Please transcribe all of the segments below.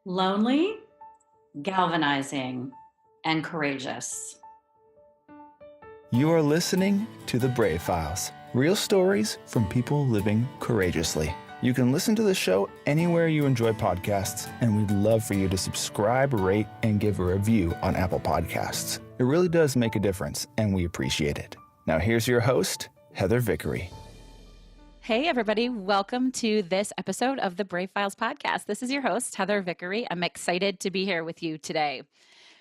lonely, galvanizing, and courageous. You are listening to The Brave Files, real stories from people living courageously. You can listen to the show anywhere you enjoy podcasts, and we'd love for you to subscribe, rate, and give a review on Apple Podcasts. It really does make a difference, and we appreciate it. Now here's your host, Heather Vickery. Hey, everybody. Welcome to this episode of the Brave Files podcast. This is your host, Heather Vickery. I'm excited to be here with you today.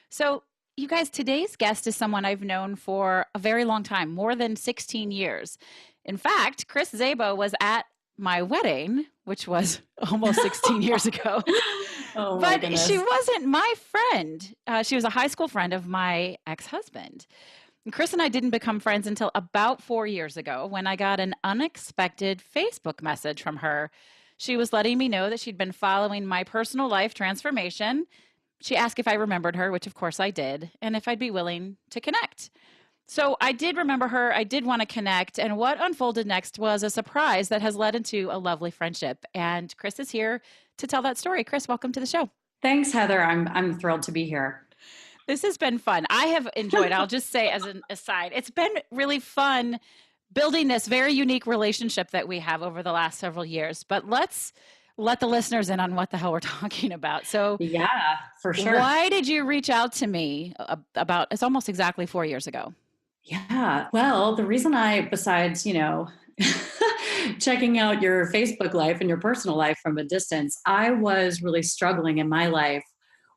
So, you guys, today's guest is someone I've known for a very long time, more than 16 years. In fact, Chris Szabo was at my wedding, which was almost 16 years ago. Oh, my but goodness. she wasn't my friend. She was a high school friend of my ex-husband. And Chris and I didn't become friends until about 4 years ago when I got an unexpected Facebook message from her. She was letting me know that she'd been following my personal life transformation. She asked if I remembered her, which of course I did, and if I'd be willing to connect. So I did remember her. I did want to connect. And what unfolded next was a surprise that has led into a lovely friendship. And Chris is here to tell that story. Chris, welcome to the show. Thanks, Heather. I'm thrilled to be here. This has been fun. I have enjoyed, I'll just say as an aside, it's been really fun building this very unique relationship that we have over the last several years. But let's let the listeners in on what the hell we're talking about. So Yeah, for sure. why did you reach out to me about, it's almost exactly 4 years ago. Yeah. Well, the reason besides, checking out your Facebook life and your personal life from a distance, I was really struggling in my life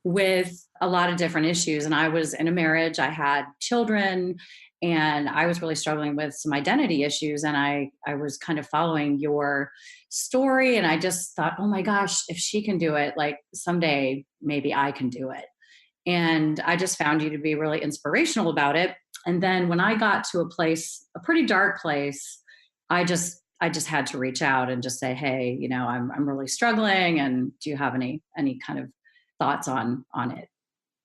with a lot of different issues. And I was in a marriage, I had children, and I was really struggling with some identity issues. And I was kind of following your story. And I just thought, oh my gosh, if she can do it, like someday maybe I can do it. And I just found you to be really inspirational about it. And then when I got to a pretty dark place, I just had to reach out and just say, hey, I'm really struggling. And do you have any kind of thoughts on it?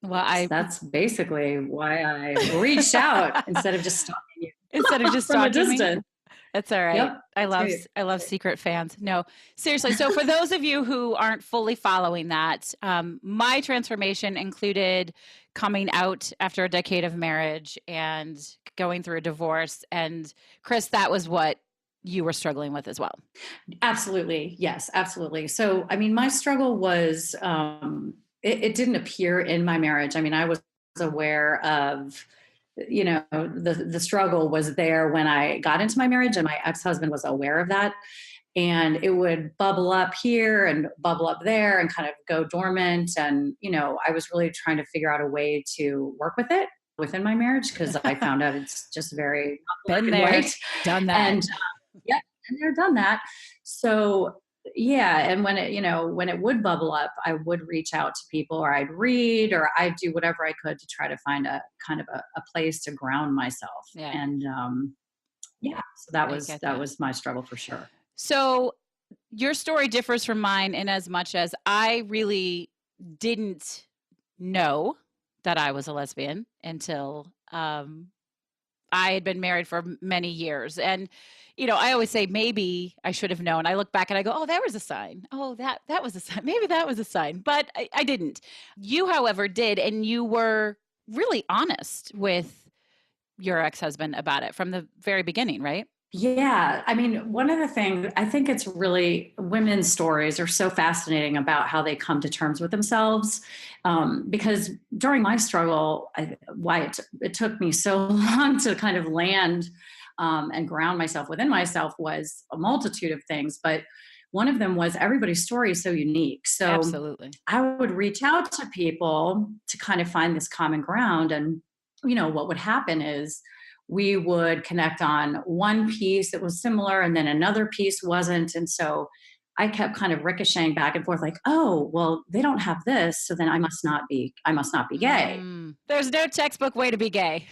Well, That's basically why I reached out instead of just stalking you. Instead of just from a stalking me. distance. That's all right. Yep, I love secret fans. No, seriously. So for those of you who aren't fully following that, my transformation included coming out after a decade of marriage and going through a divorce. And Chris, that was what you were struggling with as well. Absolutely. Yes, absolutely. So, I mean, my struggle was, it didn't appear in my marriage. I mean, I was aware of, the struggle was there when I got into my marriage, and my ex-husband was aware of that. And it would bubble up here and bubble up there and kind of go dormant. And, I was really trying to figure out a way to work with it within my marriage, because I found out it's just very black Been and there, white. done that. And yeah, and they're done that. So yeah, and when it would bubble up, I would reach out to people, or I'd read, or I'd do whatever I could to try to find a kind of a place to ground myself. Yeah. And so that was my struggle for sure. So your story differs from mine in as much as I really didn't know that I was a lesbian until I had been married for many years. And, I always say maybe I should have known. I look back and I go, oh, that was a sign. Oh, that was a sign. Maybe that was a sign. But I didn't. You, however, did. And you were really honest with your ex-husband about it from the very beginning, right? Yeah. I mean, one of the things, I think it's really, women's stories are so fascinating about how they come to terms with themselves. Because during my struggle, why it took me so long to kind of land and ground myself within myself was a multitude of things. But one of them was everybody's story is so unique. So Absolutely. I would reach out to people to kind of find this common ground. And, what would happen is we would connect on one piece that was similar, and then another piece wasn't. And so I kept kind of ricocheting back and forth, like, oh, well, they don't have this, so then I must not be gay. There's no textbook way to be gay.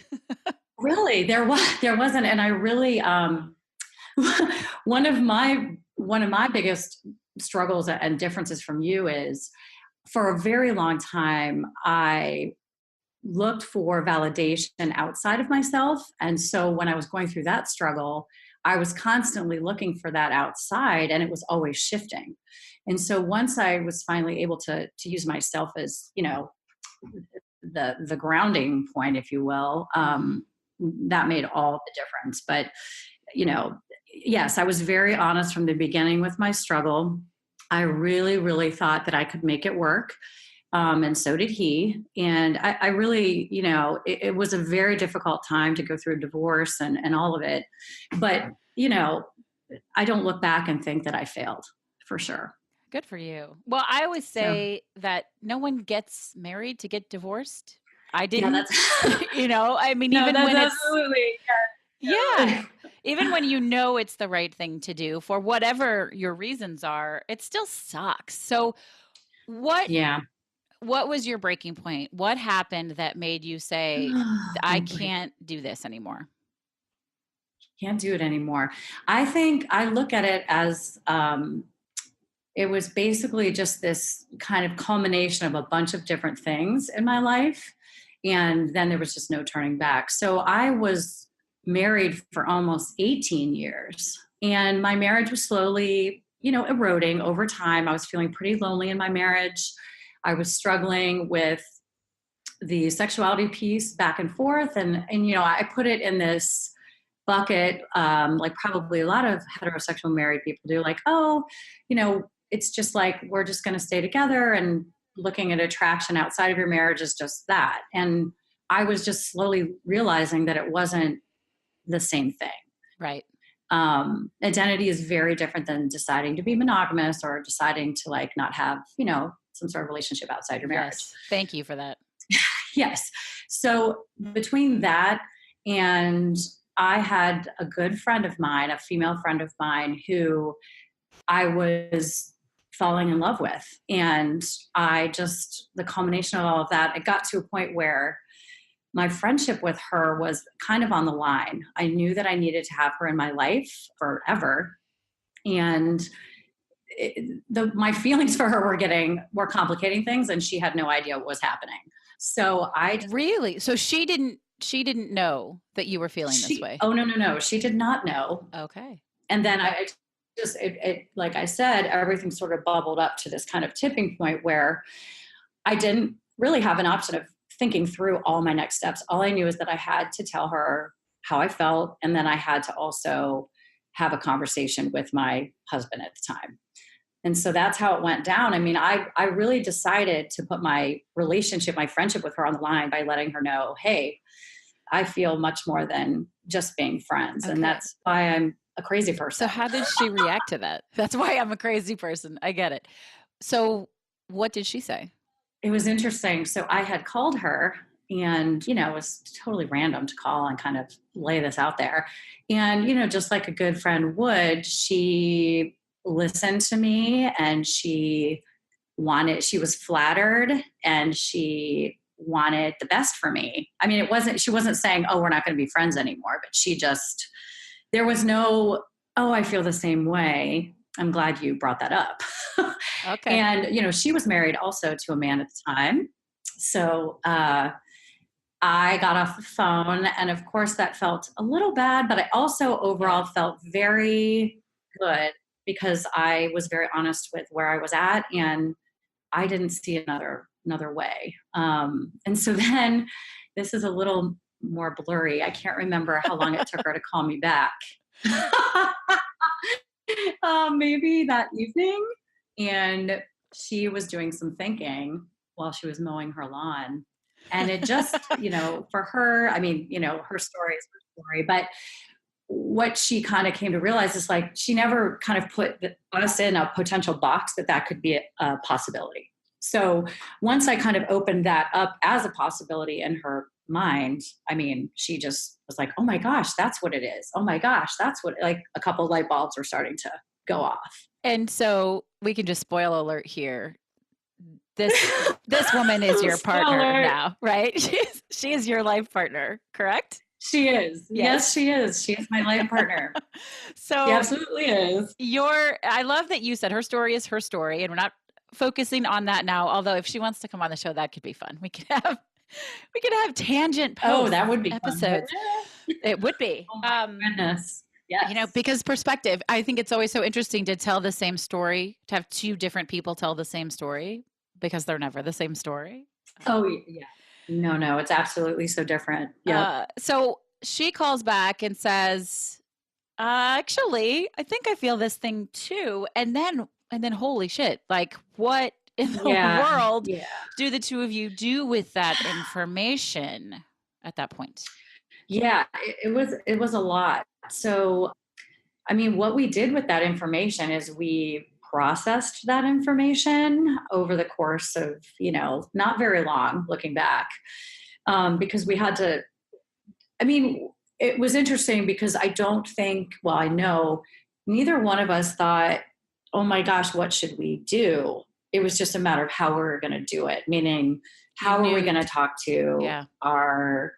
Really, there wasn't. And I really, one of my biggest struggles and differences from you is, for a very long time, I looked for validation outside of myself. And so when I was going through that struggle, I was constantly looking for that outside, and it was always shifting. And so once I was finally able to use myself as, the grounding point, if you will, that made all the difference. But, you know, yes, I was very honest from the beginning with my struggle. I really, really thought that I could make it work. And so did he. And I really, it was a very difficult time to go through a divorce and all of it. But, I don't look back and think that I failed, for sure. Good for you. Well, I always So, say that no one gets married to get divorced. I yeah, didn't, that's, I mean, no, even that's when it's, absolutely, yeah, yeah. even when you know it's the right thing to do for whatever your reasons are, it still sucks. So what Yeah. what was your breaking point? What happened that made you say, I Oh, boy. can't do this anymore? Can't do it anymore. I think I look at it as it was basically just this kind of culmination of a bunch of different things in my life. And then there was just no turning back. So I was married for almost 18 years, and my marriage was slowly, eroding over time. I was feeling pretty lonely in my marriage. I was struggling with the sexuality piece back and forth. And I put it in this bucket, like probably a lot of heterosexual married people do, like, oh, it's just like we're just going to stay together, and looking at attraction outside of your marriage is just that. And I was just slowly realizing that it wasn't the same thing. Right. Identity is very different than deciding to be monogamous or deciding to like not have, some sort of relationship outside your marriage. Yes. Thank you for that. Yes. So between that, and I had a good friend of mine, a female friend of mine, who I was falling in love with. And the culmination of all of that, it got to a point where my friendship with her was kind of on the line. I knew that I needed to have her in my life forever. And my feelings for her were complicating things, and she had no idea what was happening. So Really? So she didn't know that you were feeling this way. oh, no. She did not know. Okay. And then like I said, everything sort of bubbled up to this kind of tipping point where I didn't really have an option of thinking through all my next steps. All I knew is that I had to tell her how I felt. And then I had to also have a conversation with my husband at the time. And so that's how it went down. I mean, I really decided to put my relationship, my friendship with her on the line by letting her know, hey, I feel much more than just being friends. Okay. And that's why I'm a crazy person. So how did she react to that? That's why I'm a crazy person. I get it. So what did she say? It was interesting. So I had called her, and, it was totally random to call and kind of lay this out there. And, just like a good friend would, she listened to me, and she was flattered, and she wanted the best for me. I mean, she wasn't saying, oh, we're not going to be friends anymore, but there was no, oh, I feel the same way. I'm glad you brought that up. Okay. And, she was married also to a man at the time. So, I got off the phone, and of course that felt a little bad, but I also overall felt very good, because I was very honest with where I was at, and I didn't see another way. And so then this is a little more blurry. I can't remember how long it took her to call me back. Maybe that evening. And she was doing some thinking while she was mowing her lawn. And it just, for her, I mean, her story is her story, but what she kind of came to realize is like, she never kind of put us in a potential box that could be a possibility. So once I kind of opened that up as a possibility in her mind, I mean, she just was like, oh my gosh, that's what it is. Oh my gosh, that's what, like a couple of light bulbs were starting to go off. And so we can just spoil alert here. This woman is your partner now, right? She is your life partner, correct? She is. Yes, she is. She is my life partner. So she absolutely is. I love that you said her story is her story, and we're not focusing on that now. Although if she wants to come on the show, that could be fun. We could have tangent post that would be episodes. Fun. It would be. Oh my goodness. Yes. because perspective, I think it's always so interesting to tell the same story, to have two different people tell the same story because they're never the same story. Oh, yeah. No, it's absolutely so different. Yep. So she calls back and says, actually, I think I feel this thing too. And then holy shit, like what in the Yeah. world Yeah. do the two of you do with that information at that point? Yeah. It was a lot. So, I mean, what we did with that information is we processed that information over the course of, not very long looking back, because we had to, I mean, it was interesting because I don't think, well, I know neither one of us thought, oh my gosh, what should we do? It was just a matter of how we were going to do it, meaning, You how are we knew, going to talk to yeah. our,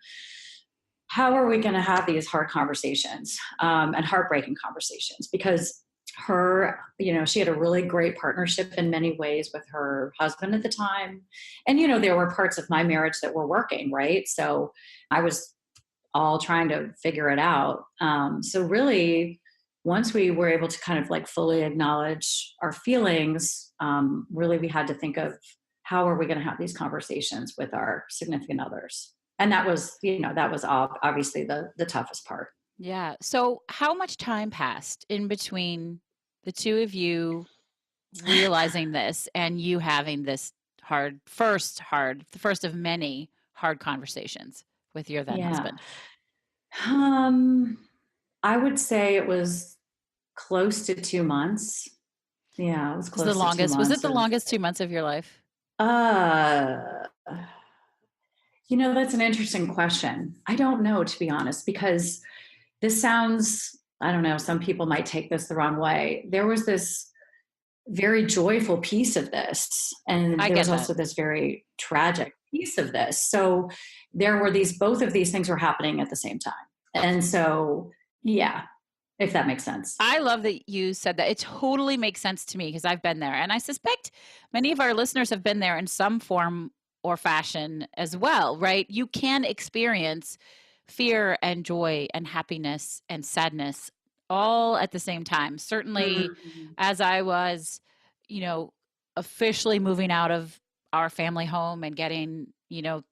how are we going to have these hard conversations, and heartbreaking conversations? Because her, she had a really great partnership in many ways with her husband at the time. And, there were parts of my marriage that were working, right? So I was all trying to figure it out. So really, once we were able to kind of like fully acknowledge our feelings, really we had to think of how are we going to have these conversations with our significant others. And that was obviously the toughest part. Yeah. So how much time passed in between the two of you realizing this and you having this the first of many hard conversations with your then Yeah. husband? Um, I would say it was close to 2 months. Yeah, it was Was the close to two longest? Was it months the of, longest 2 months of your life? uh, that's an interesting question. I don't know, to be honest, because this sounds, I don't know, some people might take this the wrong way. There was this very joyful piece of this, and I there was get that. also this very tragic piece of this. So there were both of these things were happening at the same time. And so, yeah, if that makes sense. I love that you said that. It totally makes sense to me because I've been there. And I suspect many of our listeners have been there in some form or fashion as well, right? You can experience fear and joy and happiness and sadness all at the same time. Certainly, Mhm. as I was, you know, officially moving out of our family home and getting,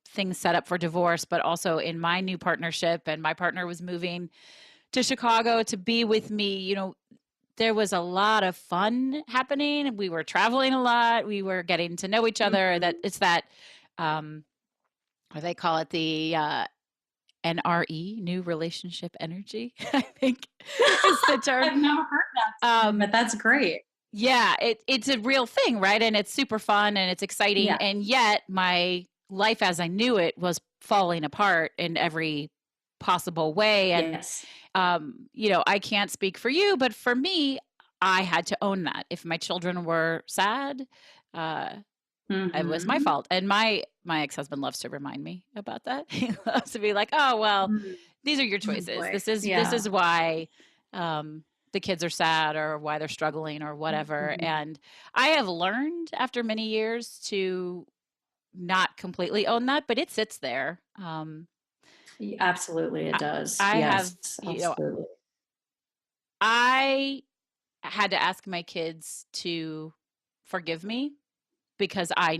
things set up for divorce, but also in my new partnership, and my partner was moving to Chicago to be with me, there was a lot of fun happening. We were traveling a lot. We were getting to know each other. That Mhm. it's that, um, or they call it the NRE, new relationship energy. I think is the term. I've never heard that term, Um, but that's great. yeah, it's a real thing, right? And it's super fun and it's exciting. Yeah. And yet, my life as I knew it was falling apart in every possible way. And Yes. I can't speak for you, but for me, I had to own that. If my children were sad, uh, it was my Mhm. fault. And my ex-husband loves to remind me about that. He loves to be like, "Oh, well, Mm. these are your Oh choices. boy. This is Yeah. why the kids are sad or why they're struggling or whatever." Mhm. And I have learned after many years to not completely own that, but it sits there. Absolutely, it I, does. I have, Yes, absolutely. I had to ask my kids to forgive me because I Hmm.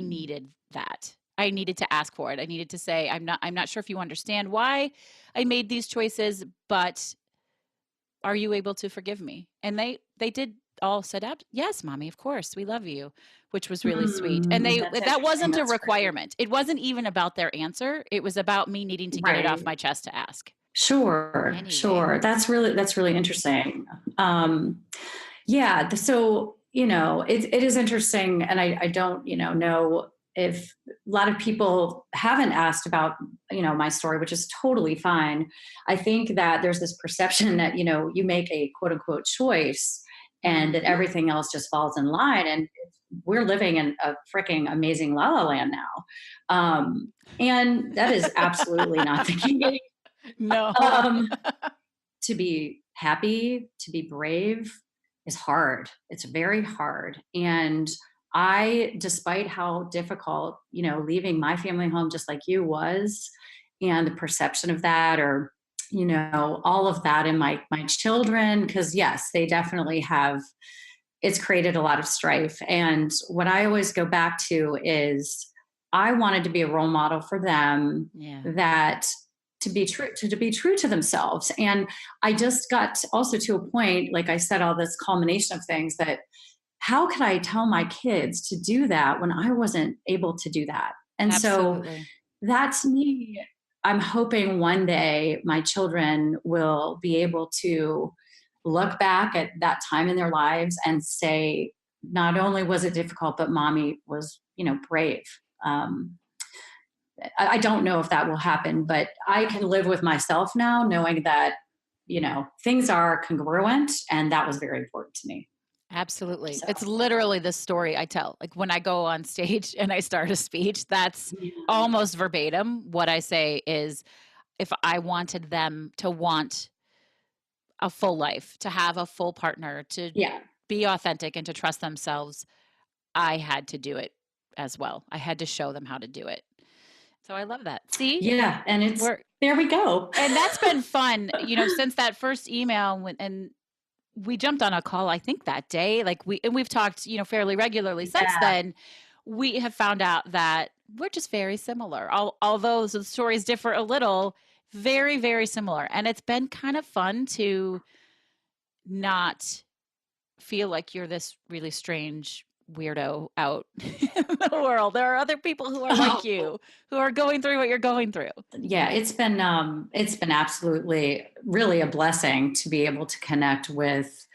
needed that. I needed to ask for it. I needed to say, I'm not sure if you understand why I made these choices, but are you able to forgive me? And they did all said, yes, mommy, of course. We love you, which was really sweet. And That's that interesting. wasn't a That's great. requirement. It wasn't even about their answer. It was about me needing to get it off Right. my chest to ask. Sure. Anyway, Sure. That's really interesting. Yeah. So, it is interesting. And I don't, know if a lot of people haven't asked about, my story, which is totally fine. I think that there's this perception that, you make a quote unquote choice and that mhm. everything else just falls in line. And we're living in a freaking amazing la la land now. And that is absolutely not the case. No. Um, to be happy, to be brave is hard. It's very hard. And despite how difficult, leaving my family home just like you was, and the perception of that, or all of that in my children, because yes, they definitely have. It's created a lot of strife. And what I always go back to is I wanted to be a role model for them, Yeah. that to be true to themselves. And I just got also to a point, like I said, all this culmination of things, that how could I tell my kids to do that when I wasn't able to do that? And so Absolutely. that's me. I'm hoping one day my children will be able to look back at that time in their lives and say, not only was it difficult, but mommy was, brave. Um, I don't know if that will happen, but I can live with myself now, knowing that, things are congruent, and that was very important to me. Absolutely. So, It's literally the story I tell. Like when I go on stage and I start a speech, that's yeah. almost verbatim. What I say is, if I wanted them to want a full life, to have a full partner, to Yeah. be authentic and to trust themselves, I had to do it as well. I had to show them how to do it. So I love that. See, Yeah. And we're there we go. and that's been fun, since that first email and we jumped on a call, I think that day, like we've talked, fairly regularly since Yeah. then. We have found out that we're just very similar. Although the stories differ a little, very, very similar. And it's been kind of fun to not feel like you're this really strange weirdo out in the world. There are other people who are like you, who are going through what you're going through. Yeah, it's been absolutely really a blessing to be able to connect with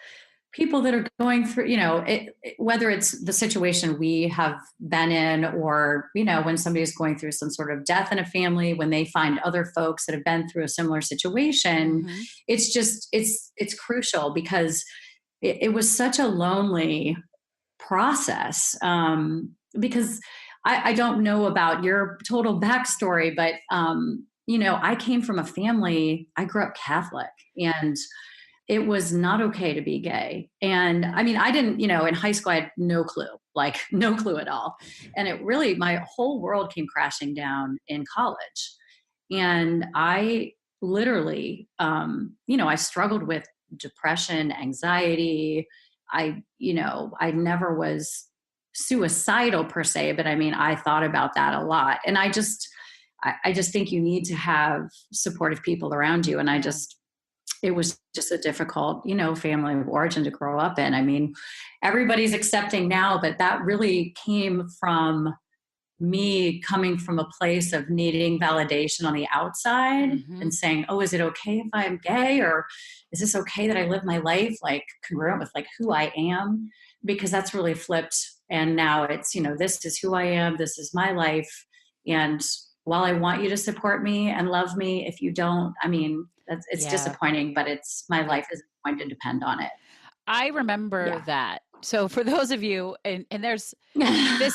people that are going through, whether it's the situation we have been in, or when somebody's going through some sort of death in a family, when they find other folks that have been through a similar situation. Mm-hmm. It's just it's crucial, because it was such a lonely process, because I don't know about your total backstory, but I came from a family. I grew up Catholic, and it was not okay to be gay. And I mean, I didn't, in high school, I had no clue, like no clue at all. And it really, my whole world came crashing down in college. And I literally, I struggled with depression, anxiety. I never was suicidal per se, but I mean, I thought about that a lot. And I just think you need to have supportive people around you. And Yeah. it was just a difficult, family of origin to grow up in. I mean, everybody's accepting now, but that really came from me coming from a place of needing validation on the outside Mm-hmm. and saying, oh, is it okay if I'm gay? Or is this okay that I live my life like congruent with like who I am? Because that's really flipped. And now it's, this is who I am. This is my life. And while I want you to support me and love me, if you don't, I mean, it's Yeah. disappointing, but it's my life isn't going to depend on it. I remember Yeah. that. So for those of you, and this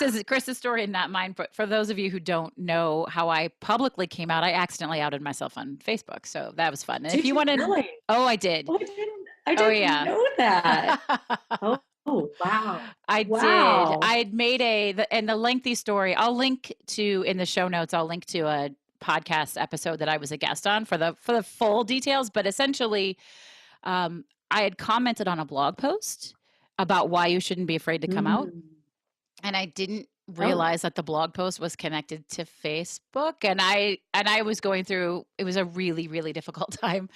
is Chris's story and not mine, but for those of you who don't know how I publicly came out, I accidentally outed myself on Facebook. So that was fun. And if Did you you want to, really? oh, I did. Oh, I Oh, didn't yeah. know that. Oh, wow. I did. Wow. I had made and the lengthy story, I'll link to in the show notes, I'll link to a podcast episode that I was a guest on for the full details. But essentially, I had commented on a blog post about why you shouldn't be afraid to come out. Mm. And I didn't Oh, realize that the blog post was connected to Facebook. And I was going through, it was a really, really difficult time.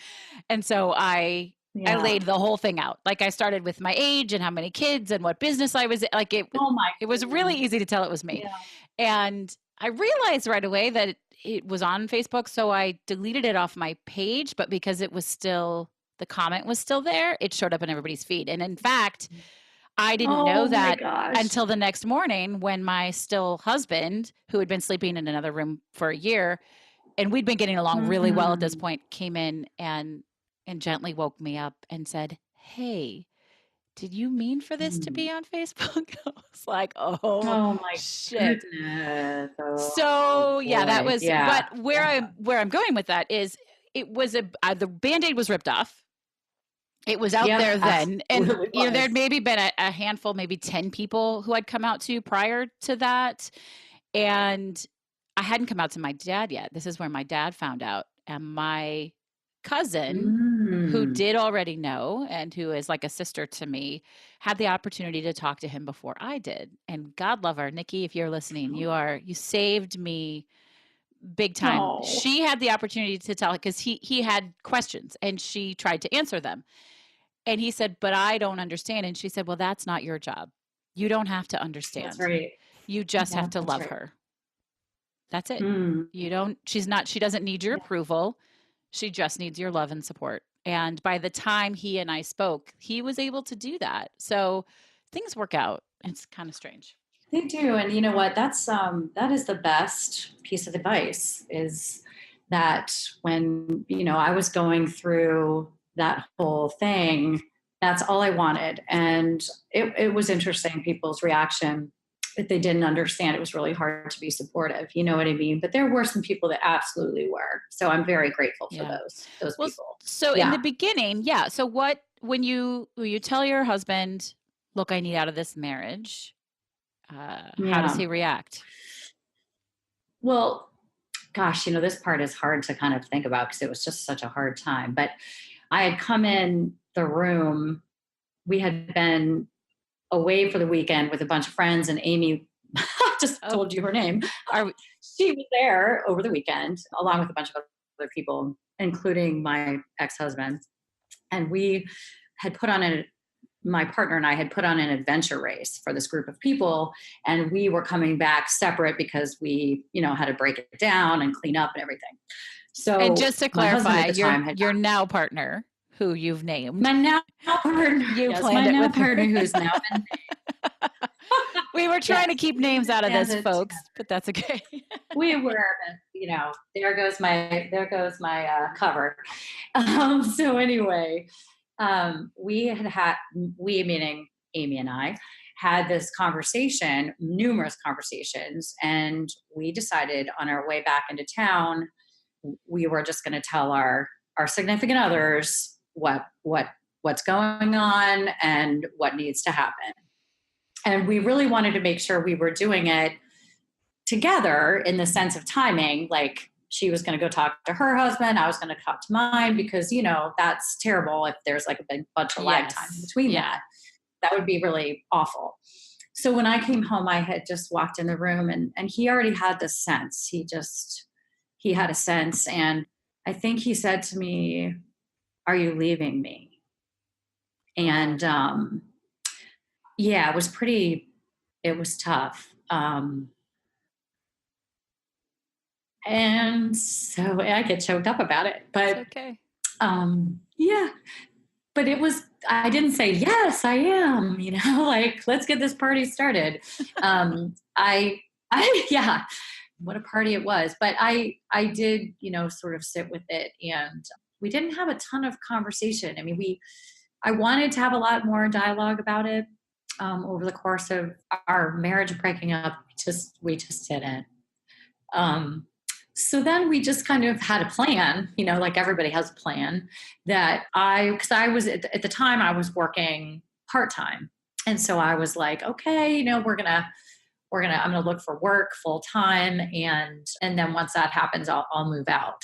And so I yeah. laid the whole thing out. Like I started with my age and how many kids and what business I was like Oh my it was really goodness. easy to tell it was me. Yeah. And I realized right away that it was on Facebook, so I deleted it off my page, but because it was still the comment was still there, it showed up in everybody's feed. And in fact, I didn't know Oh my that gosh. until the next morning when my still husband, who had been sleeping in another room for a year, and we'd been getting along really well at this Mm. point, came in and gently woke me up and said, "Hey, did you mean for this to Mm. be on Facebook?" I was like, "Oh, Oh my shit." goodness. Oh So, yeah, that boy. was Yeah. but where I'm going with that is it was the Band-Aid was ripped off. It was out Yep. there then, and, Absolutely there'd was. maybe been a handful, maybe 10 people who I'd come out to prior to that, and I hadn't come out to my dad yet. This is where my dad found out, and my cousin, who Mm. did already know and who is like a sister to me, had the opportunity to talk to him before I did. And God love her, Nikki, if you're listening, you saved me big time. Oh, She had the opportunity to tell, because he had questions and she tried to answer them. And he said, but I don't understand. And she said, well, that's not your job. You don't have to that's understand. right. You just Yeah, have to that's love right. her. That's it. Mm. She doesn't need your Yeah. approval. She just needs your love and support. And by the time he and I spoke, he was able to do that. So things work out. It's kind of strange. They do. And you know what? That is the best piece of advice is that when, I was going through that whole thing, that's all I wanted. And it was interesting, people's reaction. If they didn't understand, it was really hard to be supportive. You know what I mean? But there were some people that absolutely were. So I'm very grateful for Yeah. those Well, people. so in Yeah. the beginning, yeah. So when you tell your husband, look, I need out of this marriage, how does Yeah. he react? Well, gosh, this part is hard to kind of think about because it was just such a hard time. But I had come in the room. We had been away for the weekend with a bunch of friends, and Amy just Oh, told you her name. are we, She was there over the weekend, along with a bunch of other people, including my ex husband. And we had put on my partner and I had put on an adventure race for this group of people. And we were coming back separate because we, had to break it down and clean up and everything. and So just to my husband clarify, at the time had your now partner, who you've named, my now partner. you Yes, planned my it now with her. partner who's now been We were trying to yes, keep we names out of planned this, it folks, together. but that's okay. We were, there goes my cover. So anyway, we meaning Amy and I had this conversation, numerous conversations, and we decided on our way back into town, we were just going to tell our significant others what's going on and what needs to happen. And we really wanted to make sure we were doing it together in the sense of timing. Like she was going to go talk to her husband, I was going to talk to mine, because that's terrible if there's like a big bunch of lag time Yes. between Yeah. that would be really awful. So when I came home, I had just walked in the room, and he already had this sense. He had a sense. And I think he said to me, are you leaving me? And yeah, it was tough. And so I get choked up about it, but It's okay. yeah, but I didn't say, yes, I am, like, let's get this party started. I, yeah, what a party it was. But I did, sort of sit with it, and we didn't have a ton of conversation. I mean, I wanted to have a lot more dialogue about it over the course of our marriage breaking up. We just didn't. So then we just kind of had a plan, like everybody has a plan, because I was at the time I was working part-time. And so I was like, okay, I'm going to look for work full time. And then once that happens, I'll move out.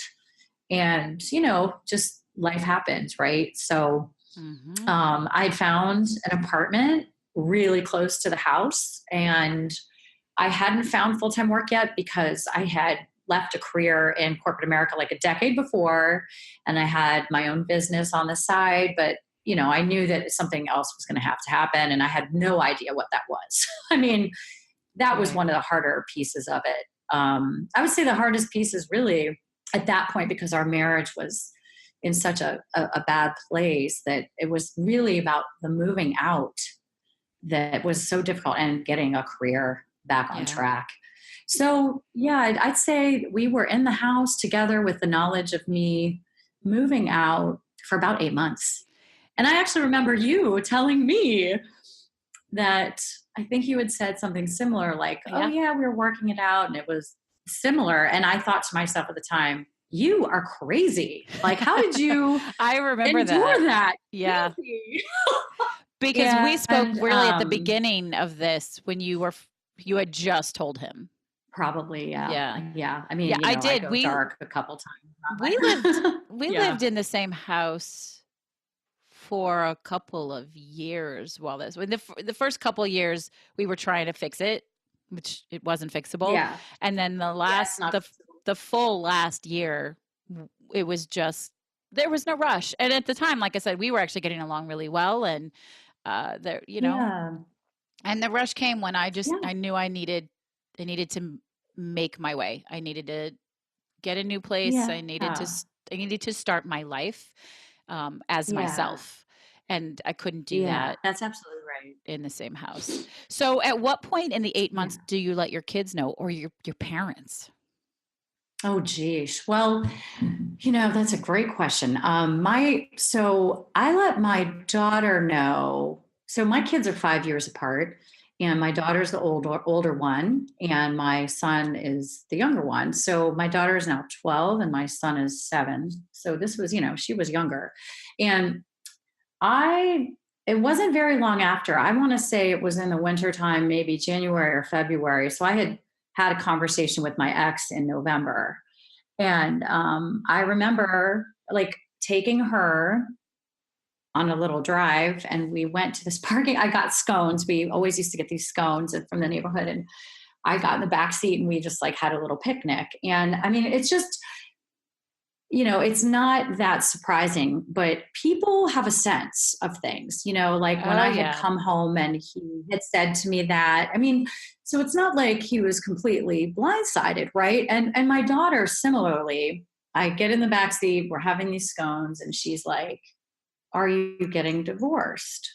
And, just life happens. Right. So Mm-hmm. I'd found an apartment really close to the house, and I hadn't found full-time work yet because I had left a career in corporate America like a decade before, and I had my own business on the side. But, I knew that something else was going to have to happen, and I had no idea what that was. I mean, that was Right. one of the harder pieces of it. I would say the hardest piece is really at that point, because our marriage was in such a bad place, that it was really about the moving out that was so difficult, and getting a career back on track. So yeah, I'd say we were in the house together with the knowledge of me moving out for about 8 months. And I actually remember you telling me that, I think you had said something similar, like, oh yeah, we were working it out, and it was similar. And I thought to myself at the time, you are crazy. Like, how did you I remember endure that? Yeah. Crazy. Because we spoke And, really at the beginning of this when you had just told him. Probably, yeah. Yeah. Yeah. I mean, Yeah, I I did. go dark a couple times. We we Yeah. lived in the same house for a couple of years while the first couple of years we were trying to fix it, which it wasn't fixable. Yeah. And then Yeah. It's not fixable. the full last year, it was just, there was no rush. And at the time, like I said, we were actually getting along really well. And there, Yeah. and the rush came when Yeah. I knew I needed to make my way. I needed to get a new place. Yeah. I needed to start my life as Yeah. myself. And I couldn't do Yeah. that That's absolutely right. in the same house. So at what point in the 8 Yeah. months do you let your kids know, or your parents? Oh, geez. Well, that's a great question. So I let my daughter know. So my kids are 5 years apart, and my daughter's the older one, and my son is the younger one. So my daughter is now 12, and my son is 7. So this was, she was younger, and I. It wasn't very long after. I want to say it was in the wintertime, maybe January or February. So I had a conversation with my ex in November, and I remember like taking her on a little drive, and we went to this parking. I got scones. We always used to get these scones from the neighborhood. And I got in the back seat, and we just like had a little picnic. And I mean, it's just, it's not that surprising, but people have a sense of things, like when Oh I had yeah. come home and he had said to me that, I mean, so it's not like he was completely blindsided. Right. And my daughter, similarly, I get in the back seat, we're having these scones, and she's like, "Are you getting divorced?"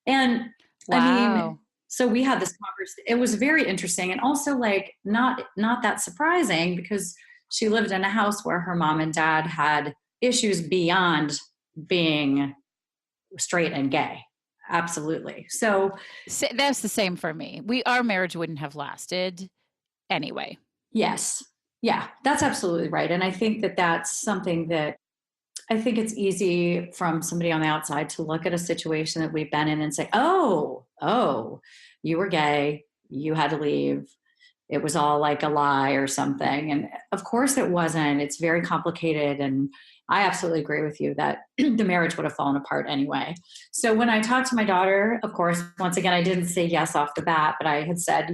And I mean, Wow. so we had this conversation. It was very interesting, and also like not that surprising, because she lived in a house where her mom and dad had issues beyond being straight and gay. Absolutely. So That's the same for me. Our marriage wouldn't have lasted anyway. yes, yeah, that's absolutely right. And I think that that's something that I think it's easy from somebody on the outside to look at a situation that we've been in and say, oh, you were gay, you had to leave. It was all like a lie or something. And of course it wasn't. It's very complicated. And I absolutely agree with you that the marriage would have fallen apart anyway. So when I talked to my daughter, of course, once again, I didn't say yes off the bat, but I had said,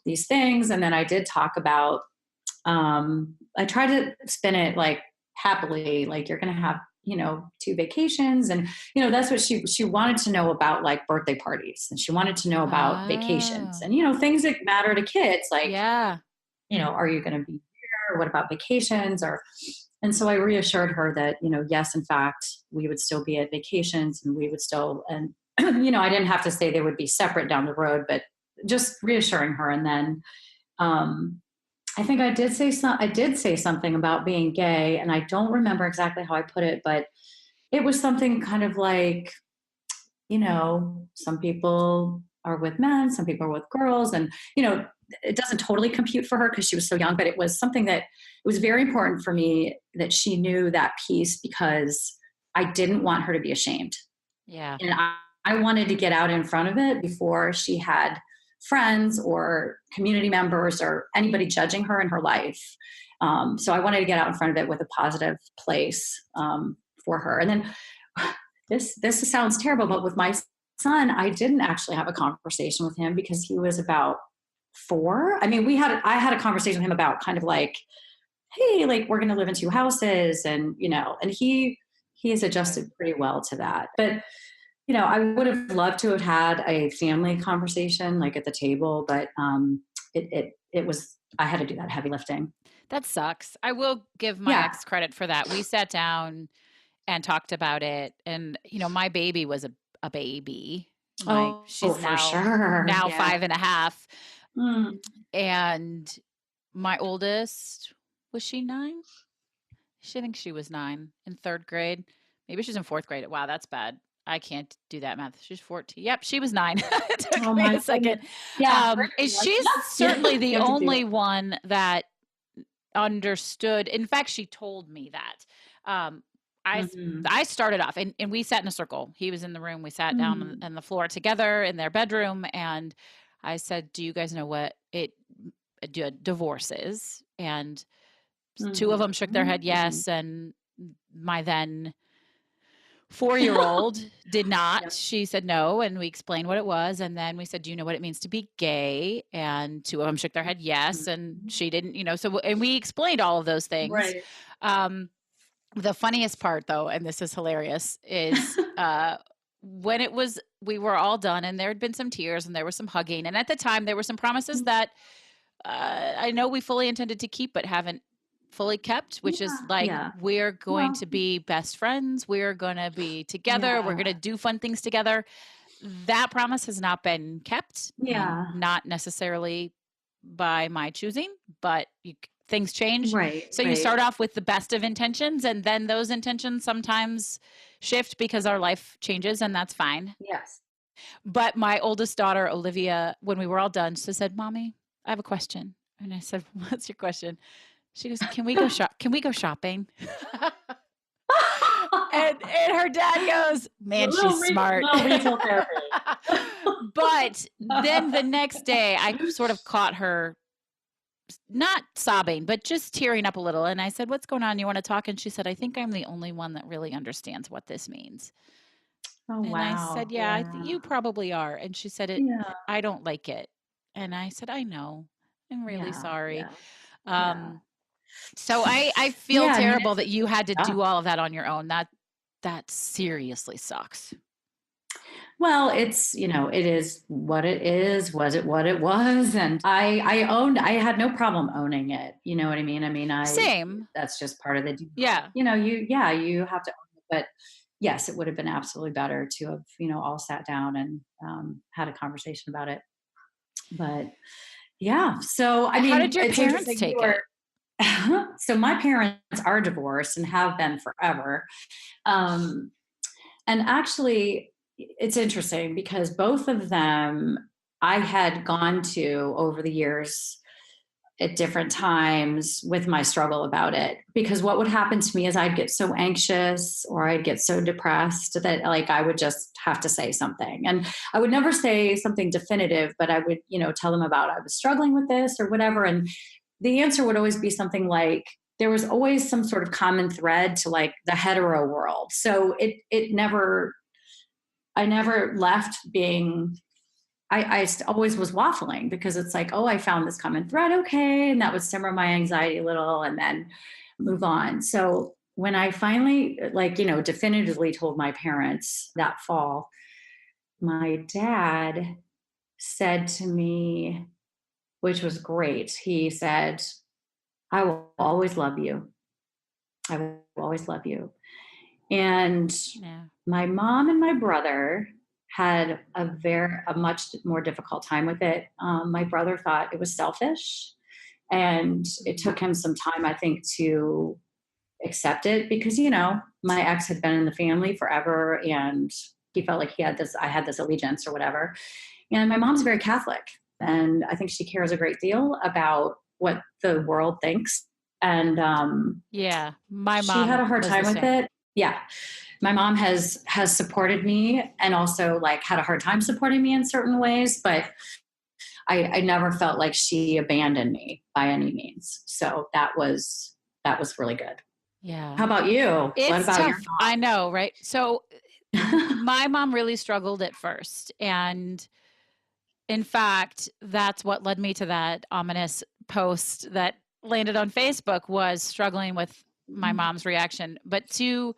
these things. And then I did talk about, I tried to spin it like happily, like you're going to have, 2 vacations. And, that's what she wanted to know about, like birthday parties. And she wanted to know about vacations Oh, and, things that matter to kids. Like, yeah. are you going to be here? What about vacations? And so I reassured her that, yes, in fact, we would still be at vacations, and we would still, and, I didn't have to say they would be separate down the road, but just reassuring her. And then, I think I did say something about being gay, and I don't remember exactly how I put it, but it was something kind of like, some people are with men, some people are with girls, and it doesn't totally compute for her because she was so young, but it was something that it was very important for me that she knew that piece, because I didn't want her to be ashamed. Yeah. And I wanted to get out in front of it before she had friends or community members or anybody judging her in her life. So I wanted to get out in front of it with a positive place for her. And then this sounds terrible, but with my son, I didn't actually have a conversation with him because he was about 4. I mean, I had a conversation with him about kind of like, hey, like we're going to live in 2 houses, and and he has adjusted pretty well to that. But I would have loved to have had a family conversation like at the table, but it was, I had to do that heavy lifting. That sucks. I will give my Yeah. ex credit for that. We sat down and talked about it, and my baby was a baby. Oh, She's for sure. now Yeah. 5.5, Mm. and my oldest, was she 9? I think she was 9 in 3rd grade. Maybe she's in 4th grade. Wow, that's bad. I can't do that math. She's 14. Yep, she was 9. It Oh took me my a second. goodness. Yeah. And Yes. she's certainly You the have to do only it. one that understood. In fact, she told me that. Um, Mhm. I started off, and we sat in a circle. He was in the room. We sat down Mm. on the floor together in their bedroom, and I said, "Do you guys know what divorce is?" And 2 of them shook their head Mhm. yes, and My then 4-year-old did not. Yeah. She said no, and we explained what it was. And then we said, do you know what it means to be gay? And 2 of them shook their head yes, and she didn't, so, and we explained all of those things. Right. The funniest part, though, and this is hilarious, is when we were all done, and there had been some tears and there was some hugging. And at the time, there were some promises that I know we fully intended to keep, but haven't fully kept, which is like, we're going to be best friends. We're going to be together. We're going to do fun things together. That promise has not been kept. Yeah. Not necessarily by my choosing, but things change. Right. So you start off with the best of intentions, and then those intentions sometimes shift because our life changes, and that's fine. Yes. But my oldest daughter, Olivia, when we were all done, she said, Mommy, I have a question. And I said, what's your question? She goes, can we go shopping? and her dad goes, man, she's smart. Retail therapy. But then the next day I sort of caught her not sobbing, but just tearing up a little. And I said, what's going on? You want to talk? And she said, I think I'm the only one that really understands what this means. Oh, and wow. I said, you probably are. And she said, I don't like it. And I said, I know. I'm really sorry. So I feel terrible that you had to do all of that on your own. That seriously sucks. Well, it's, it is what it is. Was it what it was? And I had no problem owning it. You know what I mean? Same. That's just part of the deal. Yeah. You have to own it. But yes, it would have been absolutely better to have, all sat down and had a conversation about it. But yeah. So, how did your parents take it? So my parents are divorced and have been forever. And actually, it's interesting because both of them I had gone to over the years at different times with my struggle about it. Because what would happen to me is I'd get so anxious or I'd get so depressed that like I would just have to say something. And I would never say something definitive, but I would, tell them about I was struggling with this or whatever. And the answer would always be something like, there was always some sort of common thread to like the hetero world. So I never left being, I always was waffling because it's like, oh, I found this common thread. Okay. And that would simmer my anxiety a little and then move on. So when I finally definitively told my parents that fall, my dad said to me, which was great. He said, I will always love you. I will always love you. And my mom and my brother had a much more difficult time with it. My brother thought it was selfish, and it took him some time, I think, to accept it because, my ex had been in the family forever and he felt like I had this allegiance or whatever. And my mom's very Catholic, and I think she cares a great deal about what the world thinks. And my mom, she had a hard time with it. Yeah. My mom has supported me and also like had a hard time supporting me in certain ways, but I never felt like she abandoned me by any means. So that was really good. Yeah. How about you? It's what about tough. your mom? I know, right? So my mom really struggled at first. And in fact, that's what led me to that ominous post that landed on Facebook, was struggling with my mom's reaction. But to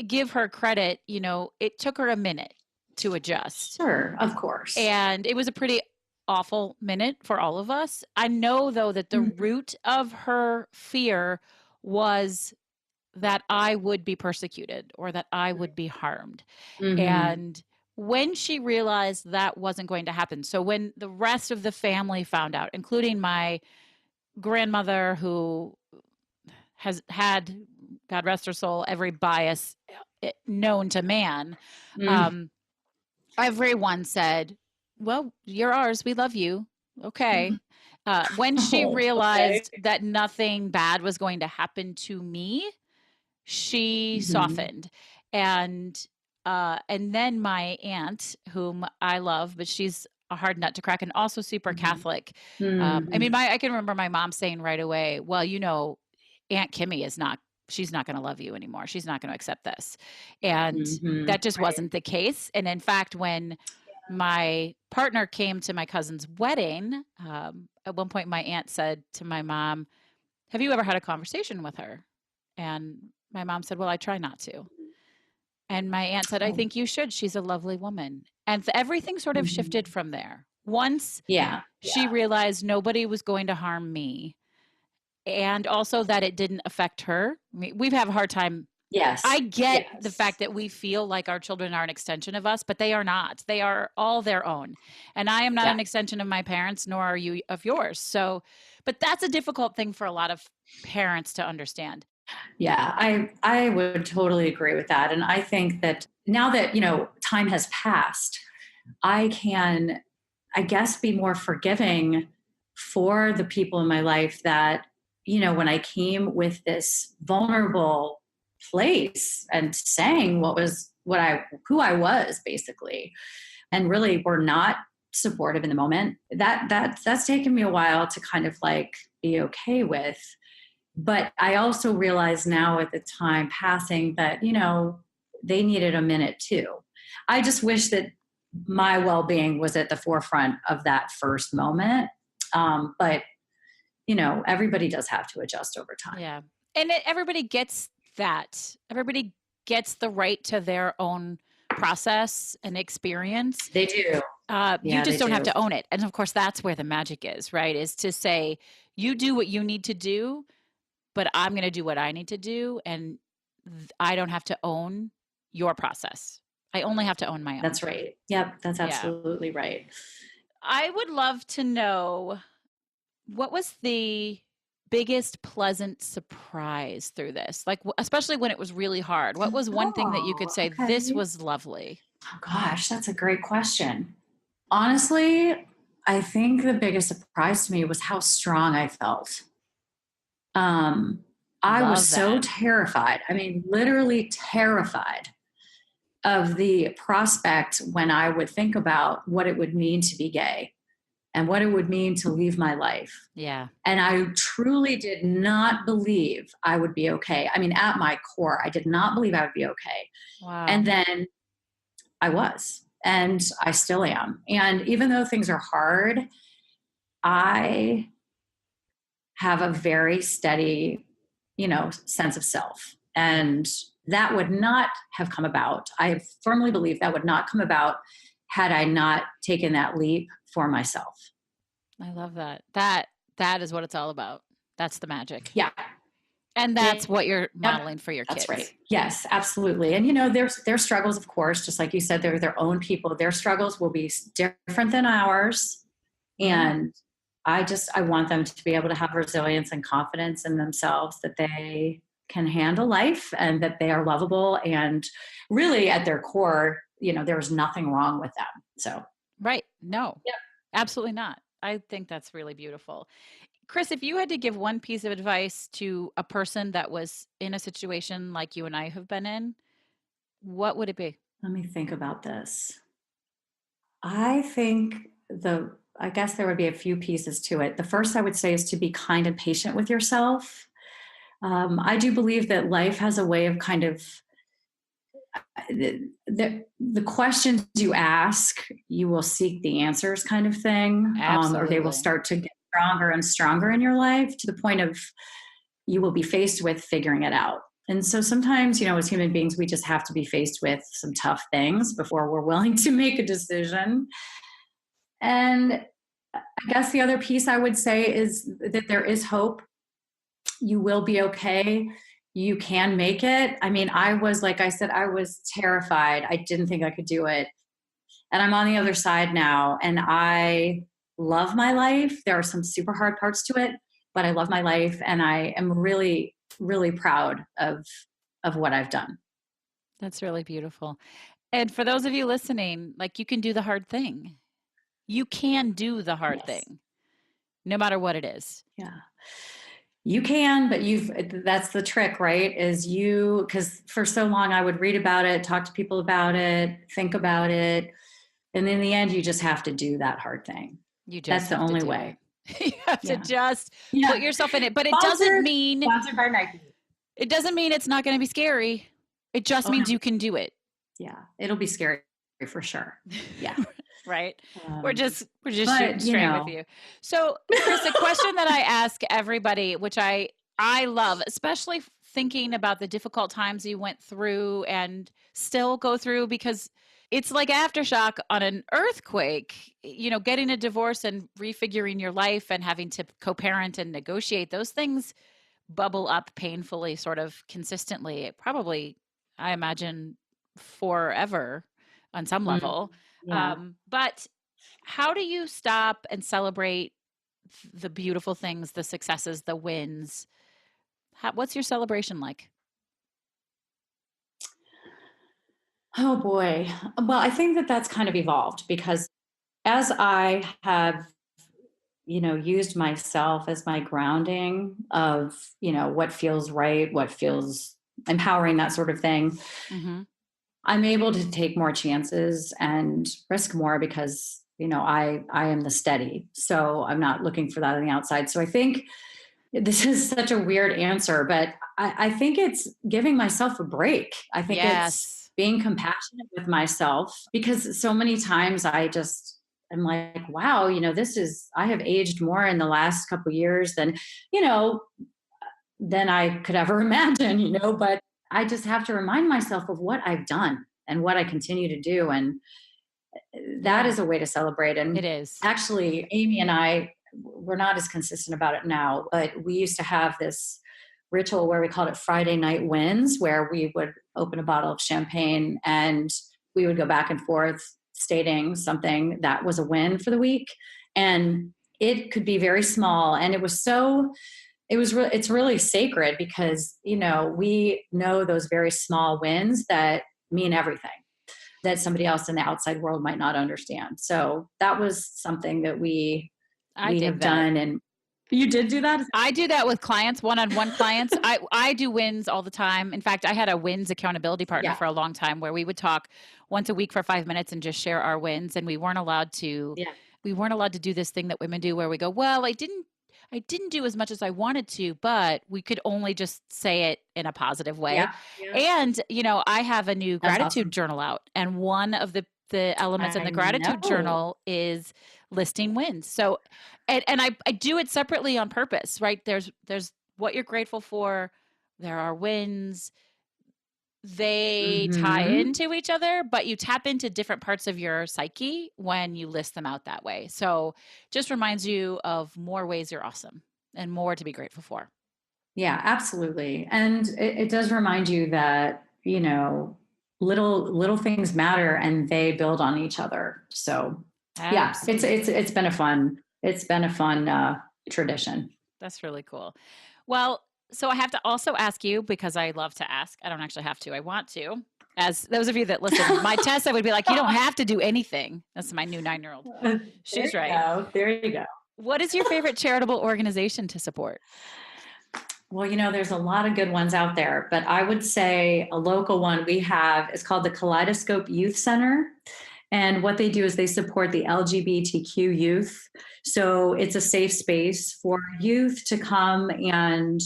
give her credit, it took her a minute to adjust. Sure, of course. And it was a pretty awful minute for all of us. I know, though, that the root of her fear was that I would be persecuted or that I would be harmed. And when she realized that wasn't going to happen, so when the rest of the family found out, including my grandmother, who has had, God rest her soul, every bias known to man, everyone said, well, you're ours. We love you. Okay. When she realized that nothing bad was going to happen to me, she softened. And then my aunt, whom I love, but she's a hard nut to crack and also super Catholic. I can remember my mom saying right away, well, Aunt Kimmy is not she's not going to love you anymore. She's not going to accept this. And Mhm. that just wasn't the case. And in fact, when my partner came to my cousin's wedding, at one point my aunt said to my mom, have you ever had a conversation with her? And my mom said, well, I try not to. And my aunt said, I Oh. think you should. She's a lovely woman. And everything sort of shifted Mhm. from there. Once Yeah. she realized nobody was going to harm me, and also that it didn't affect her. I mean, we've had a hard time. I Yes. get the Yes. fact that we feel like our children are an extension of us, but they are not. They are all their own. And I am not Yeah. an extension of my parents, nor are you of yours. So, but that's a difficult thing for a lot of parents to understand. Yeah, I would totally agree with that. And I think that now that, time has passed, I can, I guess, be more forgiving for the people in my life that, when I came with this vulnerable place and saying who I was basically, and really were not supportive in the moment, that's taken me a while to kind of like be okay with. But I also realize now at the time passing that, they needed a minute too. I just wish that my well-being was at the forefront of that first moment. But everybody does have to adjust over time. Yeah. And everybody gets that. Everybody gets the right to their own process and experience. They do. You Yeah, they just don't have do. to own it. And of course, that's where the magic is, right? Is to say, you do what you need to do, but I'm going to do what I need to do. And I don't have to own your process. I only have to own my own. That's right. Yep, that's Yeah. absolutely right. I would love to know, what was the biggest pleasant surprise through this? Like, especially when it was really hard. What was one thing that you could Oh, say, this okay. was lovely? Oh gosh, that's a great question. Honestly, I think the biggest surprise to me was how strong I felt. Um, I was Love so that. terrified. I mean, literally terrified of the prospect when I would think about what it would mean to be gay and what it would mean to leave my life. Yeah. And I truly did not believe I would be okay. I mean, at my core, I did not believe I would be okay. Wow. And then I was, and I still am. And even though things are hard, I have a very steady, sense of self. And that would not have come about. I firmly believe that would not come about had I not taken that leap for myself. I love that. That is what it's all about. That's the magic. Yeah. And that's what you're Yep. modeling for your That's right. kids. Yes, absolutely. And their struggles, of course, just like you said, they're their own people. Their struggles will be different than ours. Yeah. And I want them to be able to have resilience and confidence in themselves, that they can handle life and that they are lovable, and really at their core, there's nothing wrong with them. So, Right. No, yeah. absolutely not. I think that's really beautiful. Chris, if you had to give one piece of advice to a person that was in a situation like you and I have been in, what would it be? Let me think about this. I think I guess there would be a few pieces to it. The first I would say is to be kind and patient with yourself. I do believe that life has a way of kind of the questions you ask, you will seek the answers, kind of thing, or they will Absolutely. start to get stronger and stronger in your life to the point of you will be faced with figuring it out. And so sometimes, as human beings, we just have to be faced with some tough things before we're willing to make a decision. And I guess the other piece I would say is that there is hope. You will be okay. You can make it. I mean, like I said, I was terrified. I didn't think I could do it. And I'm on the other side now, and I love my life. There are some super hard parts to it, but I love my life, and I am really, really proud of what I've done. That's really beautiful. And for those of you listening, like, you can do the hard thing. You can do the hard Yes. thing, no matter what it is. Yeah. You can, but that's the trick, right? Because for so long I would read about it, talk to people about it, think about it. And in the end, you just have to do that hard thing. You That's just the have to only do way. it. You have to Yeah. just put Yeah. yourself in it. But it doesn't mean Sponsored by Nike. It doesn't mean it's not going to be scary. It just Oh, no. means you can do it. Yeah, it'll be scary for sure. Yeah. Right. We're Um, just shooting but, straight with you. So, Chris, a question that I ask everybody, which I love, especially thinking about the difficult times you went through and still go through, because it's like aftershock on an earthquake, getting a divorce and refiguring your life and having to co-parent and negotiate, those things bubble up painfully, sort of consistently, probably, I imagine, forever on some mm, level. yeah. But how do you stop and celebrate the beautiful things, the successes, the wins? What's your celebration like? Oh boy. Well, I think that that's kind of evolved because as I have, used myself as my grounding of, what feels right, what feels empowering, that sort of thing, Mm-hmm. I'm able to take more chances and risk more because, I am the steady. So I'm not looking for that on the outside. So I think this is such a weird answer, but I think it's giving myself a break. I think it's Yes. being compassionate with myself because so many times I just am like, wow, I have aged more in the last couple of years you know, than I could ever imagine, but I just have to remind myself of what I've done and what I continue to do. And that Yeah, is a way to celebrate. it And is. actually, Amy and I, we're not as consistent about it now, but we used to have this ritual where we called it Friday night wins, where we would open a bottle of champagne and we would go back and forth stating something that was a win for the week. And it could be very small. And it's really sacred because, we know those very small wins that mean everything that somebody else in the outside world might not understand. So that was something that we I we dig have that. done. And you did do that? I do that with clients, one-on-one clients. I do wins all the time. In fact, I had a wins accountability partner Yeah. for a long time where we would talk once a week for 5 minutes and just share our wins. And Yeah. we weren't allowed to do this thing that women do where we go, well, I didn't do as much as I wanted to, but we could only just say it in a positive way. Yeah. Yeah. And, I have a new That's gratitude awesome. journal out. And one of the elements in I the gratitude know. journal is listing wins. So, and I do it separately on purpose, right? There's what you're grateful for. There are wins. They tie Hmm. into each other, but you tap into different parts of your psyche when you list them out that way. So just reminds you of more ways you're awesome and more to be grateful for. Yeah, absolutely. And it does remind you that, little things matter and they build on each other. So yeah, Absolutely. it's been a fun tradition. That's really cool. Well, so I have to also ask you, because I love to ask. I don't actually have to. I want to. As those of you that listen, my test, I would be like, you don't have to do anything. That's my new 9-year-old. There She's you right. go. There you go. What is your favorite charitable organization to support? Well, there's a lot of good ones out there, but I would say a local one we have is called the Kaleidoscope Youth Center. And what they do is they support the LGBTQ youth. So it's a safe space for youth to come and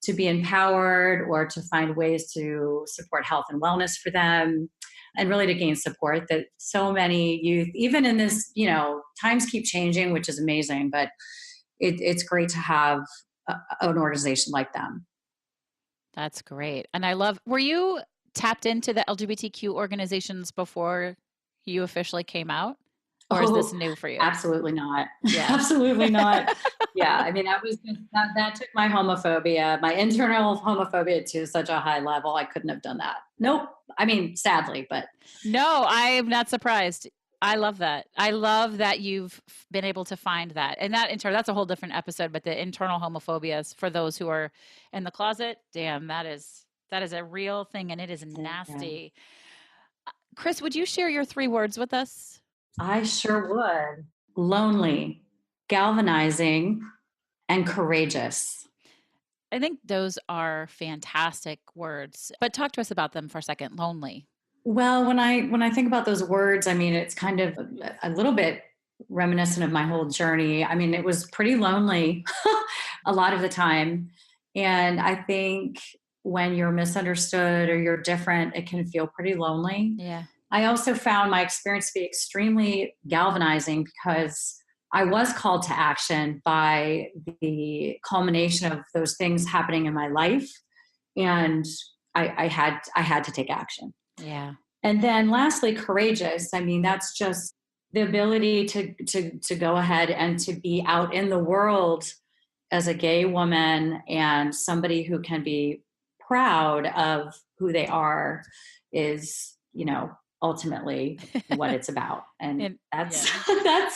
to be empowered or to find ways to support health and wellness for them and really to gain support that so many youth, even in this, times keep changing, which is amazing, but it's great to have an organization like them. That's great. And were you tapped into the LGBTQ organizations before you officially came out? Or is this Oh, new for you? absolutely not. Yeah. Absolutely not. Yeah, I mean, that took my homophobia, my internal homophobia to such a high level. I couldn't have done that. Nope. I mean, sadly, but No, I'm not surprised. I love that. I love that you've been able to find that. And that's a whole different episode, but the internal homophobia for those who are in the closet, damn, that is a real thing and it is yeah, nasty. Chris, would you share your 3 words with us? I sure would. Lonely, galvanizing, and courageous. I think those are fantastic words. But talk to us about them for a second. Lonely. Well, when I think about those words, I mean, it's kind of a little bit reminiscent of my whole journey. I mean, it was pretty lonely a lot of the time. And I think when you're misunderstood or you're different, it can feel pretty lonely. Yeah. I also found my experience to be extremely galvanizing because I was called to action by the culmination of those things happening in my life. And I had to take action. Yeah. And then lastly, courageous. I mean, that's just the ability to go ahead and to be out in the world as a gay woman and somebody who can be proud of who they are is, ultimately what it's about. And And that's yeah,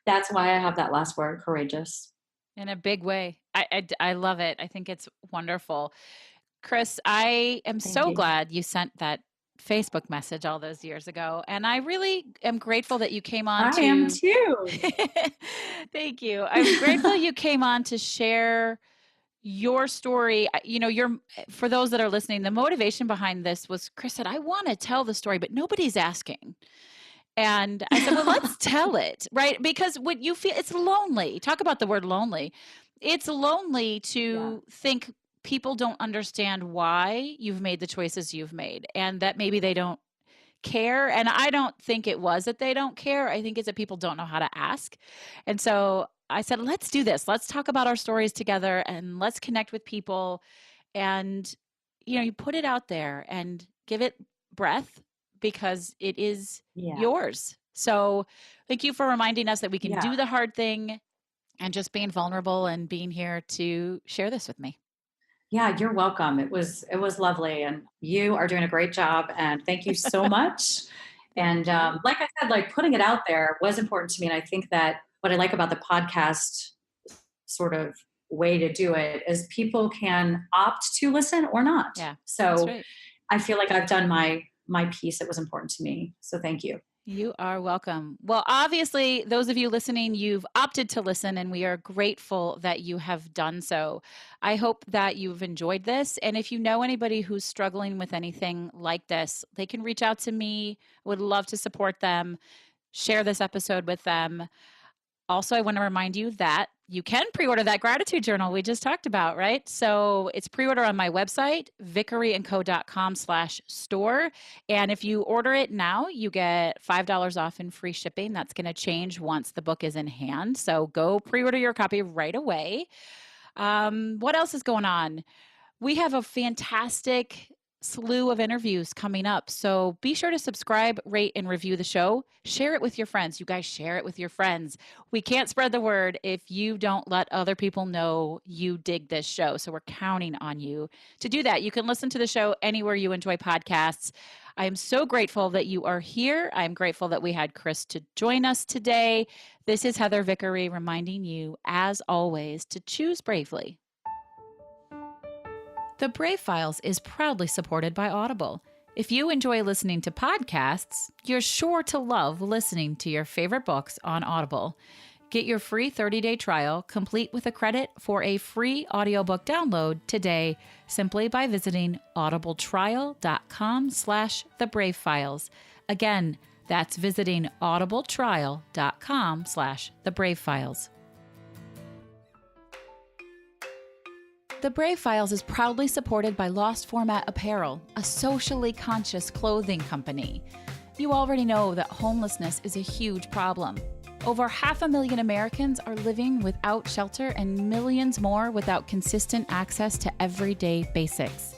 that's why I have that last word, courageous. in a big way. I love it. I think it's wonderful. Chris, I am Thank so you. glad you sent that Facebook message all those years ago. And I really am grateful that you came on I am to. too. Thank you. I'm grateful you came on to share your story. For those that are listening, the motivation behind this was Chris said, I want to tell the story, but nobody's asking. And I said, well, let's tell it, right? Because when you feel it's lonely, talk about the word lonely. It's lonely Yeah. to think people don't understand why you've made the choices you've made and that maybe they don't care. And I don't think it was that they don't care. I think it's that people don't know how to ask. And so I said, let's do this. Let's talk about our stories together and let's connect with people. And, you put it out there and give it breath because it is Yeah. yours. So thank you for reminding us that we can Yeah. do the hard thing and just being vulnerable and being here to share this with me. Yeah, you're welcome. It was lovely, and you are doing a great job. And thank you so much. Thank And you. like I said, like putting it out there was important to me. And I think that what I like about the podcast sort of way to do it is people can opt to listen or not. Yeah, that's So right. I feel like I've done my piece that was important to me. So thank you. You are welcome. Well, obviously, those of you listening, you've opted to listen, and we are grateful that you have done so. I hope that you've enjoyed this. And if you know anybody who's struggling with anything like this, they can reach out to me. Would love to support them, share this episode with them. Also, I want to remind you that you can pre-order that gratitude journal we just talked about, right? So it's pre-order on my website, vickeryandco.com/store. And if you order it now, you get $5 off in free shipping. That's going to change once the book is in hand. So go pre-order your copy right away. What else is going on? We have a fantastic slew of interviews coming up. So be sure to subscribe, rate, and review the show. Share it with your friends. You guys share it with your friends. We can't spread the word if you don't let other people know you dig this show. So we're counting on you to do that. You can listen to the show anywhere you enjoy podcasts. I am so grateful that you are here. I'm grateful that we had Chris to join us today. This is Heather Vickery reminding you, as always, to choose bravely. The Brave Files is proudly supported by Audible. If you enjoy listening to podcasts, you're sure to love listening to your favorite books on Audible. Get your free 30-day trial, complete with a credit for a free audiobook download today, simply by visiting audibletrial.com/thebravefiles. Again, that's visiting audibletrial.com/thebravefiles. The Brave Files is proudly supported by Lost Format Apparel, a socially conscious clothing company. You already know that homelessness is a huge problem. Over 500,000 Americans are living without shelter and millions more without consistent access to everyday basics.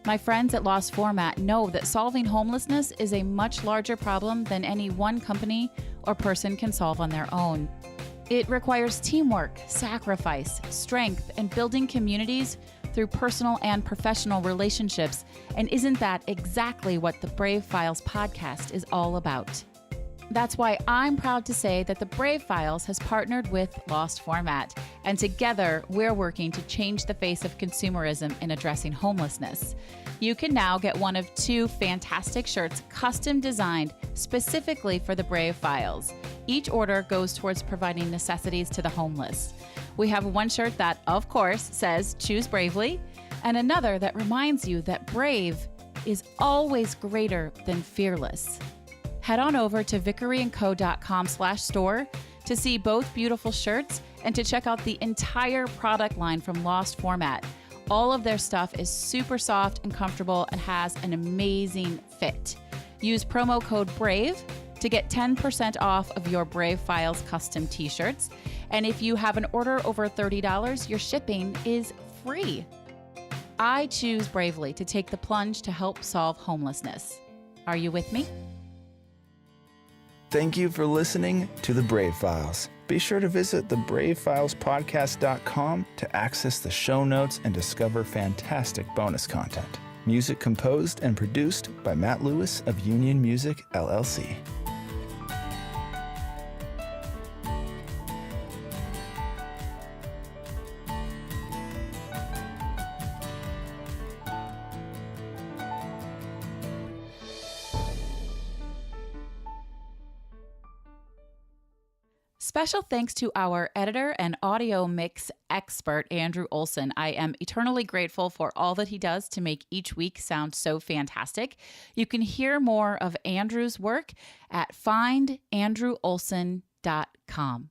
My friends at Lost Format know that solving homelessness is a much larger problem than any one company or person can solve on their own. It requires teamwork, sacrifice, strength, and building communities through personal and professional relationships. And isn't that exactly what the Brave Files podcast is all about? That's why I'm proud to say that the Brave Files has partnered with Lost Format, and together we're working to change the face of consumerism in addressing homelessness. You can now get one of 2 fantastic shirts custom designed specifically for the Brave Files. Each order goes towards providing necessities to the homeless. We have one shirt that, of course, says choose bravely, and another that reminds you that brave is always greater than fearless. Head on over to vickeryandco.com/store to see both beautiful shirts and to check out the entire product line from Lost Format. All of their stuff is super soft and comfortable and has an amazing fit. Use promo code BRAVE to get 10% off of your Brave Files custom t-shirts. And if you have an order over $30, your shipping is free. I choose bravely to take the plunge to help solve homelessness. Are you with me? Thank you for listening to The Brave Files. Be sure to visit thebravefilespodcast.com to access the show notes and discover fantastic bonus content. Music composed and produced by Matt Lewis of Union Music, LLC. Special thanks to our editor and audio mix expert, Andrew Olson. I am eternally grateful for all that he does to make each week sound so fantastic. You can hear more of Andrew's work at findandrewolson.com.